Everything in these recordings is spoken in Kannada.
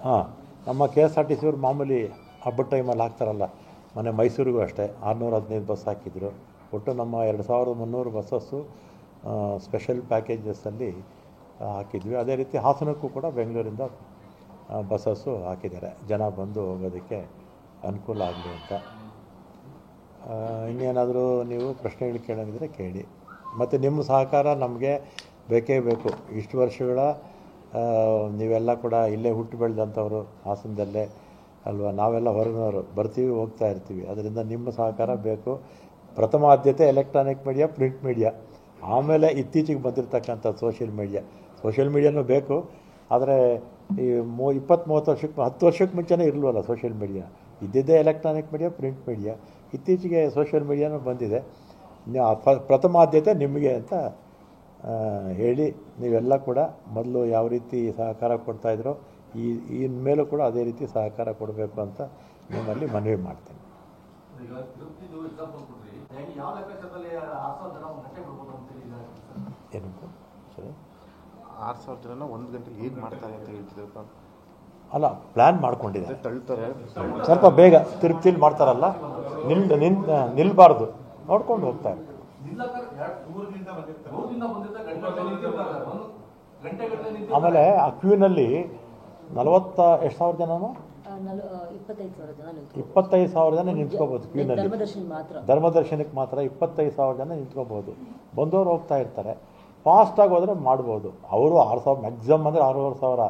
ಹಾಂ, ನಮ್ಮ K S R T C ಅವ್ರು ಮಾಮೂಲಿ ಹಬ್ಬದ ಟೈಮಲ್ಲಿ ಹಾಕ್ತಾರಲ್ಲ, ಮೊನ್ನೆ ಮೈಸೂರಿಗೂ ಅಷ್ಟೇ 615 ಬಸ್ ಹಾಕಿದ್ರು. ಒಟ್ಟು ನಮ್ಮ 2300 ಬಸ್ಸಸ್ಸು ಸ್ಪೆಷಲ್ ಪ್ಯಾಕೇಜಸ್ಸಲ್ಲಿ ಹಾಕಿದ್ವಿ. ಅದೇ ರೀತಿ ಹಾಸನಕ್ಕೂ ಕೂಡ ಬೆಂಗಳೂರಿಂದ ಬಸ್ಸಸ್ಸು ಹಾಕಿದ್ದಾರೆ, ಜನ ಬಂದು ಹೋಗೋದಕ್ಕೆ ಅನುಕೂಲ ಆಗಲಿ ಅಂತ. ಇನ್ನೇನಾದರೂ ನೀವು ಪ್ರಶ್ನೆಗಳು ಕೇಳೋದಿದ್ರೆ ಕೇಳಿ. ಮತ್ತು ನಿಮ್ಮ ಸಹಕಾರ ನಮಗೆ ಬೇಕೇ ಬೇಕು. ಇಷ್ಟು ವರ್ಷಗಳ ನೀವೆಲ್ಲ ಕೂಡ ಇಲ್ಲೇ ಹುಟ್ಟು ಬೆಳೆದಂಥವ್ರು, ಹಾಸನದಲ್ಲೇ ಅಲ್ವಾ, ನಾವೆಲ್ಲ ಹೊರಗಿನವರು, ಬರ್ತೀವಿ ಹೋಗ್ತಾ ಇರ್ತೀವಿ. ಅದರಿಂದ ನಿಮ್ಮ ಸಹಕಾರ ಬೇಕು. ಪ್ರಥಮ ಆದ್ಯತೆ ಎಲೆಕ್ಟ್ರಾನಿಕ್ ಮೀಡಿಯಾ, ಪ್ರಿಂಟ್ ಮೀಡಿಯಾ, ಆಮೇಲೆ ಇತ್ತೀಚೆಗೆ ಬಂದಿರತಕ್ಕಂಥ ಸೋಷಿಯಲ್ ಮೀಡಿಯಾನೂ ಬೇಕು. ಆದರೆ ಈ 20-30 ವರ್ಷಕ್ಕೆ 10 ವರ್ಷಕ್ಕೆ ಮುಂಚೆನೇ ಇರಲ್ವಲ್ಲ ಸೋಷಿಯಲ್ ಮೀಡಿಯಾ, ಇದ್ದಿದ್ದೇ ಎಲೆಕ್ಟ್ರಾನಿಕ್ ಮೀಡಿಯಾ, ಪ್ರಿಂಟ್ ಮೀಡಿಯಾ. ಇತ್ತೀಚೆಗೆ ಸೋಷಿಯಲ್ ಮೀಡಿಯಾನೂ ಬಂದಿದೆ. ಪ್ರಥಮ ಆದ್ಯತೆ ನಿಮಗೆ ಅಂತ ಹೇಳಿ, ನೀವೆಲ್ಲ ಕೂಡ ಮೊದಲು ಯಾವ ರೀತಿ ಸಹಕಾರ ಕೊಡ್ತಾಯಿದ್ರೋ ಇನ್ಮೇಲೂ ಕೂಡ ಅದೇ ರೀತಿ ಸಹಕಾರ ಕೊಡಬೇಕು ಅಂತ ನಿಮ್ಮಲ್ಲಿ ಮನವಿ ಮಾಡ್ತೇನೆ. ಏನಂತ ಸರಿ, 6000 ಜನ 1 ಗಂಟೆಗೆ ಹೇಗೆ ಮಾಡ್ತಾರೆ ಅಂತ ಹೇಳ್ತಿದ್ರು. ಅಲ್ಲ, ಪ್ಲ್ಯಾನ್ ಮಾಡ್ಕೊಂಡಿದ್ದಾರೆ, ತಳ್ತಾರೆ. ಸ್ವಲ್ಪ ಬೇಗ ತಿರುಪ್ತಿಲಿ ಮಾಡ್ತಾರಲ್ಲ, ನಿಲ್ಬಾರ್ದು, ನೋಡ್ಕೊಂಡು ಹೋಗ್ತಾರೆ. ಆಮೇಲೆ ಆ ಕ್ಯೂನಲ್ಲಿ 40,000 ಜನನೋ 25,000 ಜನ ನಿಂತ್ಕೋಬೋದು ಕ್ಯೂನಲ್ಲಿ. ಧರ್ಮದರ್ಶನಕ್ಕೆ ಮಾತ್ರ 25,000 ಜನ ನಿಂತ್ಕೋಬೋದು. ಬಂದವರು ಹೋಗ್ತಾ ಇರ್ತಾರೆ. ಫಾಸ್ಟಾಗಿ ಹೋದರೆ ಮಾಡ್ಬೋದು. ಅವರು 6,000 ಮ್ಯಾಕ್ಸಿಮಮ್ ಅಂದರೆ 6,500,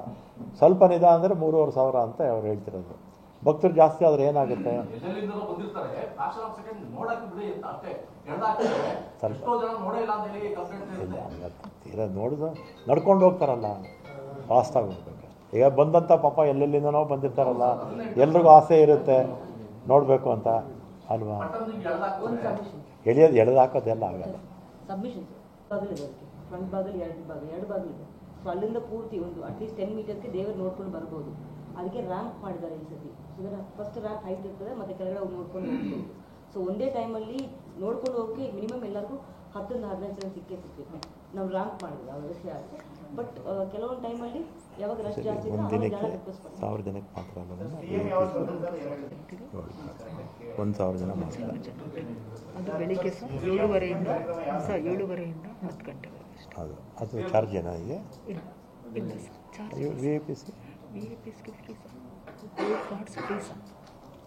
ಸ್ವಲ್ಪ ನಿಧ ಅಂದರೆ 3,500 ಅಂತ ಅವ್ರು ಹೇಳ್ತಿರೋದು. ಭಕ್ತರು ಜಾಸ್ತಿ ಆದರೆ ಏನಾಗುತ್ತೆ, ನೋಡಿದ್ರು ನಡ್ಕೊಂಡು ಹೋಗ್ತಾರಲ್ಲ, ಫಾಸ್ಟಾಗಿ ಹೋಗ್ಬೇಕು. ಈಗ ಬಂದಂಥ ಪಾಪ ಎಲ್ಲೆಲ್ಲಿಂದನೋ ಬಂದಿರ್ತಾರಲ್ಲ, ಎಲ್ರಿಗೂ ಆಸೆ ಇರುತ್ತೆ ನೋಡಬೇಕು ಅಂತ ಅಲ್ವಾ. ಎಳೆದಾಕೋದೆಲ್ಲ ಆಗಲ್ಲ. ಫ್ರಂಟ್ ಬಾಗಿಲು ಎರಡು ಬಾಗಿಲು ಇದೆ. ಸೊ ಅಲ್ಲಿಂದ ಪೂರ್ತಿ ಒಂದು ಅಟ್ಲೀಸ್ಟ್ 10 ಮೀಟರ್ಗೆ ದೇವರು ನೋಡ್ಕೊಂಡು ಬರ್ಬೋದು. ಅದಕ್ಕೆ ರ್ಯಾಂಪ್ ಮಾಡಿದ್ದಾರೆ ಈ ಸತಿ. ಇದರ ಫಸ್ಟ್ ರ್ಯಾಂಪ್ ಹೈಟ್ ಇರ್ತದೆ, ಮತ್ತು ಕೆಳಗಡೆ ಹೋಗಿ ನೋಡ್ಕೊಂಡು ಹೋಗ್ಬೋದು. ಸೊ ಒಂದೇ ಟೈಮಲ್ಲಿ ನೋಡ್ಕೊಂಡು ಹೋಗಿ ಮಿನಿಮಮ್ ಎಲ್ಲರಿಗೂ 10-15 ಜನ ಸಿಕ್ಕಬೇಕು. ನಾವು ರ್ಯಾಂಪ್ ಮಾಡಿದ್ವಿ, ಆ ವ್ಯವಸ್ಥೆ ಆಗುತ್ತೆ. ಬಟ್ ಕೆಲವೊಂದು ಟೈಮಲ್ಲಿ ಯಾವಾಗ ರಶ್ ಜಾಸ್ತಿ ಇದೆ 1,000 ಜನಕ್ಕೆ ಮಾತ್ರ ಅಲ್ಲ, 1,000 ಜನ ಮಾತ್ರ. ಅದು ಬೆಳಿಗ್ಗೆ 7:30 7:30 10 ಗಂಟೆವರೆಗೆ. ಅದು ಚಾರ್ಜ್ ಏನೋ ಇದೆ? ಇಲ್ಲ ಸರ್, ಚಾರ್ಜ್ ವಿ ಐ ಪಿಸ್ಗೆ free sir. Cards free sir.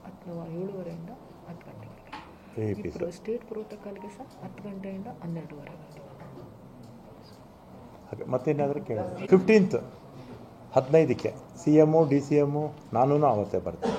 7:30 10 ಗಂಟೆವರೆಗೆ. ಸ್ಟೇಟ್ ಪ್ರೋಟೋಕಾಲ್ಗೆ ಸರ್ 10 ಗಂಟೆಯಿಂದ 12:30 ಗಂಟೆ. ಮತ್ತೇನಾದರೂ ಕೇಳಿ. 15th 15ಕ್ಕೆ CM, DCM ನಾನು ಅವತ್ತೇ ಬರ್ತೀನಿ.